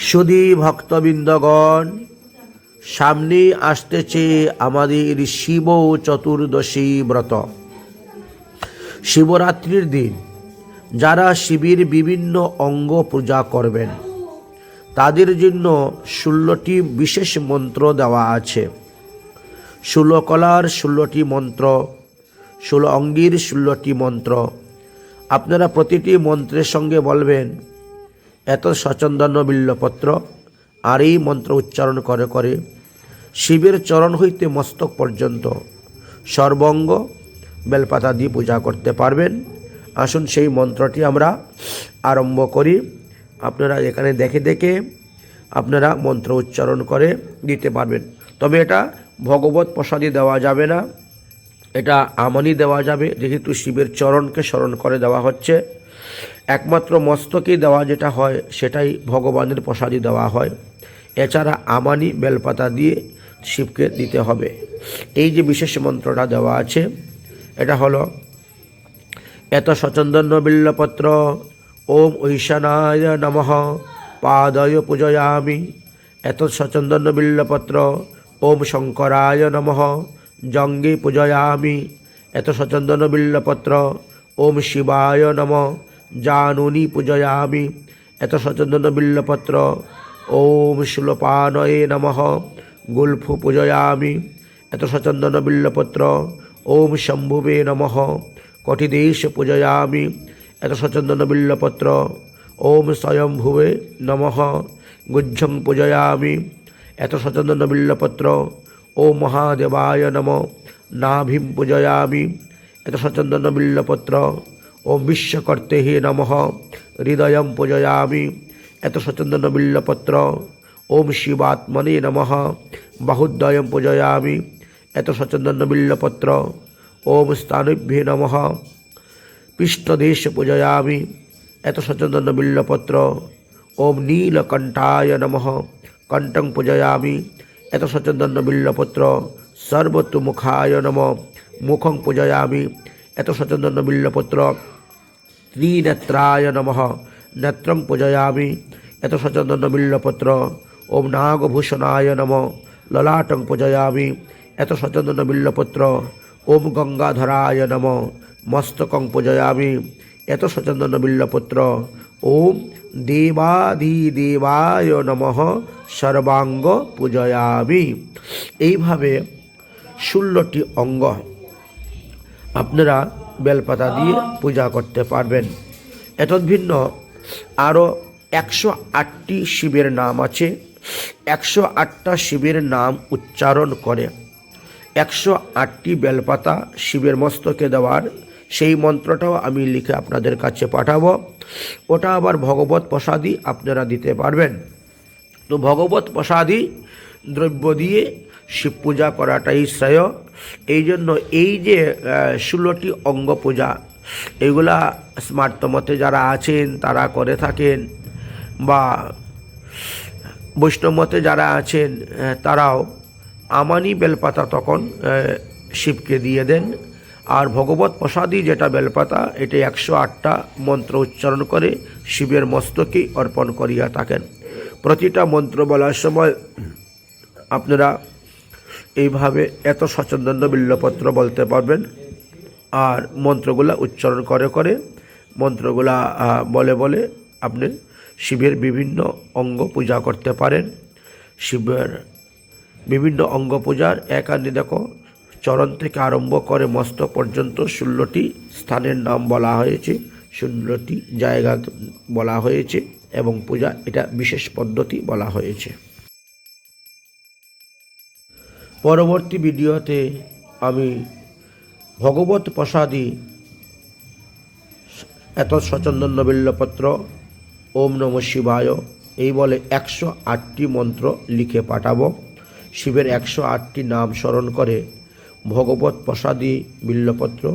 সুধী ভক্তবৃন্দগণ, সামনে আসতেছে আমাদের শিব চতুর্দশী ব্রত। শিবরাত্রির দিন যারা শিবের বিভিন্ন অঙ্গ পূজা করবেন তাদের জন্য 16টি বিশেষ মন্ত্র দেওয়া আছে। 16 কলার 16টি মন্ত্র, 16 অঙ্গের 16টি মন্ত্র। আপনারা প্রতিটি মন্ত্রের সঙ্গে বলবেন এত সচন্দন বিল্লপত্র, আর এই মন্ত্র উচ্চারণ করে করে শিবের চরণ হইতে মস্তক পর্যন্ত সর্বঙ্গ বেলপাতা দিয়ে পূজা করতে পারবেন। আসুন সেই মন্ত্রটি আমরা আরম্ভ করি। আপনারা এখানে দেখে দেখে আপনারা মন্ত্র উচ্চারণ করে দিতে পারবেন। তবে এটা ভগবত প্রসাদী দেওয়া যাবে না, এটা আমানি দেওয়া যাবে, যেহেতু শিবের চরণকে স্মরণ করে দেওয়া হচ্ছে। একমাত্র মস্তকেই দেওয়া যেটা হয় সেটাই ভগবানের প্রসাদী দেওয়া হয়। এছাড়া আমানি বেলপাতা দিয়ে শিবকে দিতে হবে। এই যে বিশেষ মন্ত্রটা দেওয়া আছে এটা হলো এত সচন্দন বিল্লপত্র ওম ঈশানায় নমঃ পাদয় পূজয়ামি। এত সচন্দন বিল্লপত্র ওম শঙ্করায় নমঃ জঙ্গে পূজয়ামি। এত সচন্দন বিল্লপত্র ওম শিবায় নমঃ জানুনি পূজয়ামি। এত সচন্দন বিল্লপত্র ওম শূলপানয়ে নমঃ গুল্ফু পূজয়ামি। এত সচন্দন বিল্লপত্র ওম শম্ভুবে নমঃ কটিদেশ পূজয়ামি। এত সচন্দন বিল্লপত্র ওম স্বয়ম্ভুবে নমঃ গুজ্জং পূজয়ামি। এত সচন্দন বিল্লপত্র ওম মহাদেবায় নমঃ নাভিম পূজয়ামি। এত সচন্দন বিল্লপত্র ওম বিশ্বকর্তেহে নমঃ হৃদয়ম পূজয়ামি। এত সচন্দন বিল্লপত্র ওম শিবাত্মনে নমঃ বাহুদ্বয়ম পূজয়ামি। এত সচন্দন বিল্লপত্র ওম স্থানুভ্যে নমঃ পৃষ্ঠদেশ পূজয়ামি। এত সচন্দন বিল্লপত্র ওম নীলকণ্ঠায় নমঃ কণ্ঠং পূজয়ামি। এত সচন্দন বিল্লপত্র সর্বতোমুখায় নমঃ মুখং পূজয়ামি। এত সচন্দন বিল্লপত্র ত্রিনেত্রায় নমঃ নেত্রং পূজয়ামি। এত সচন্দন বিল্লপত্র ওম নাগভূষণায় নমঃ ললাটং পূজয়ামি। এত সচন্দন বিল্লপত্র ওম গঙ্গাধরায় নমঃ মস্তকং পূজয়ামি। এত সচন্দন বিল্লপত্র ওম দেবাদিদেবায় নমঃ সর্বাঙ্গ পূজয়ামি। এইভাবে 16টি অঙ্গ আপনারা বেলপাতা দিয়ে পূজা করতে পারবেন। এতদ ভিন্ন আরও 108টি শিবের নাম আছে। 108টা শিবের নাম উচ্চারণ করে 108টি বেলপাতা শিবের মস্তকে দেওয়ার সেই মন্ত্রটাও আমি লিখে আপনাদের কাছে পাঠাবো। ওটা আবার ভগবত প্রসাদী আপনারা দিতে পারবেন। তো ভগবত প্রসাদী দ্রব্য দিয়ে শিব পূজা করাটাই শ্রেয়। এই জন্য এই যে 16টি অঙ্গ পূজা এগুলা স্মার্তমতে যারা আছেন তারা করে থাকেন, বা বৈষ্ণবমতে যারা আছেন তারাও আমানি বেলপাতা তখন শিবকে দিয়ে দেন। আর ভগবত প্রসাদী যেটা বেলপাতা এটা 108টা মন্ত্র উচ্চারণ করে শিবের মস্তকে অর্পণ করিয়া থাকেন। প্রতিটা মন্ত্র বলার সময় আপনারা এইভাবে এত সচন্দন বিল্লপত্র বলতে পারবেন। আর মন্ত্রগুলা উচ্চারণ করে করে মন্ত্রগুলা বলে বলে আপনি শিবের বিভিন্ন অঙ্গ পূজা করতে পারেন। শিবের বিভিন্ন অঙ্গ পূজার একান্নি দেখো চরণ থেকে আরম্ভ করে মস্তক পর্যন্ত 16টি স্থানের নাম বলা হয়েছে, 16টি জায়গা বলা হয়েছে এবং পূজা এটা বিশেষ পদ্ধতি বলা হয়েছে। পরবর্তী ভিডিওতে আমি ভগবত প্রসাদী এত সচন্দন বিল্লপত্র ওম নমঃ শিবায় এই বলে 108টি মন্ত্র লিখে পাঠাবো। শিবের 108টি নাম স্মরণ করে ভগবত প্রসাদী বিল্লপত্র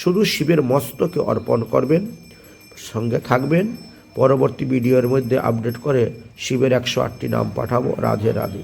শুধু শিবের মস্তকে অর্পণ করবেন। সঙ্গে থাকবেন, পরবর্তী ভিডিওর মধ্যে আপডেট করে শিবের 108টি নাম পাঠাবো। রাধে রাধে।